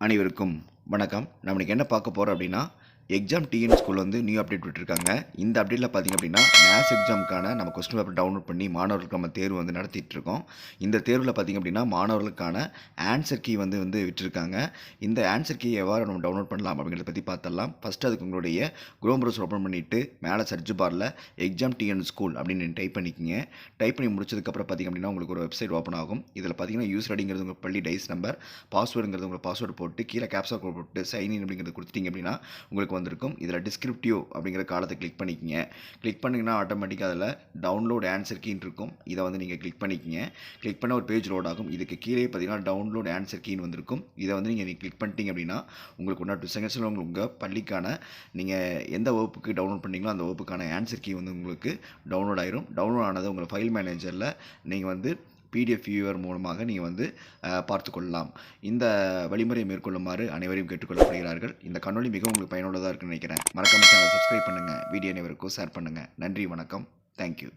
அனைவருக்கும் வணக்கம். நம்ம இன்னைக்கு என்ன பார்க்க போறோம் அப்படின்னா, எக்ஸாம் டிஎன் ஸ்கூல் வந்து நியூ அப்டேட் விட்டுருக்காங்க. இந்த அப்டேட்ல பார்த்தீங்க அப்படின்னா, மேத்ஸ் எக்ஸாம்க்கான நம்ம கொஸ்டின் பேப்பர் டவுன்லோட் பண்ணி மாணவர்களுக்கு நம்ம தேர்வு வந்து நடத்திட்டு இருக்கோம். இந்த தேர்வுல பார்த்தீங்க அப்படின்னா, மாணவர்களுக்கான ஆன்சர் கீ வந்து விட்டுருக்காங்க. இந்த ஆன்சர் கீ எவ்வாறு நம்ம டவுன்லோட் பண்ணலாம் அப்படிங்கிறத பத்தி பார்த்துடலாம். ஃபர்ஸ்ட் அதுக்கு உங்களுடைய குரோம் ப்ரௌசர் ஓப்பன் பண்ணிட்டு மேலே சர்ச் பார்ல எக்ஸாம் டிஎன் ஸ்கூல் அப்படின்னு டைப் பண்ணிக்கங்க. டைப் பண்ணி முடிச்சதுக்கப்புறம் பார்த்தீங்க அப்படின்னா, உங்களுக்கு ஒரு வெப்சைட் ஓப்பன் ஆகும். இதில் பார்த்தீங்கன்னா யூசர் ஐடிங்கிறது உங்கள் பள்ளி டைஸ் நம்பர், பாஸ்வேர்டுங்கிறது உங்கள் பாஸ்வேர்டு போட்டு கீழே கேப்சா கோட் போட்டு சைன் இன் அப்படிங்கிறத கொடுத்துட்டீங்க அப்படின்னா உங்களுக்கு வந்திருக்கும். இதில் டிஸ்கிரிப்டிவ் அப்படிங்கிற காலத்தை கிளிக் பண்ணிக்கங்க. கிளிக் பண்ணிங்கன்னா ஆட்டோமேட்டிக்காக அதில் டவுன்லோட் ஆன்சர் கீன்னு இருக்கும். இதை வந்து நீங்கள் கிளிக் பண்ணிக்கங்க. கிளிக் பண்ண ஒரு பேஜ் லோட் ஆகும். இதுக்கு கீழே பார்த்தீங்கன்னா டவுன்லோட் ஆன்சர் கீன்னு வந்திருக்கும். இதை வந்து நீங்கள் கிளிக் பண்ணிட்டீங்க அப்படின்னா உங்களுக்கு 1 or 2 செகண்ட்ஸில் உங்கள் பள்ளிக்கான நீங்கள் எந்த வகுப்புக்கு டவுன்லோட் பண்ணீங்களோ அந்த வகுப்புக்கான ஆன்சர் கீ வந்து உங்களுக்கு டவுன்லோட் ஆயிரும். டவுன்லோட் ஆனது உங்கள் ஃபைல் மேனேஜரில் நீங்கள் வந்து பிடிஎஃப் வியூவர் மூலமாக நீங்கள் வந்து பார்த்துக்கொள்ளலாம். இந்த வழிமுறையை மேற்கொள்ளுமாறு அனைவரையும் கேட்டுக்கொள்ளப்படுகிறார்கள். இந்த காணொளி மிகவும் உங்களுக்கு பயனுள்ளதாக இருக்குன்னு நினைக்கிறேன். மறக்காம சேனலை சப்ஸ்கிரைப் பண்ணுங்கள். வீடியோ அனைவருக்கும் ஷேர் பண்ணுங்கள். நன்றி, வணக்கம். தேங்க்யூ.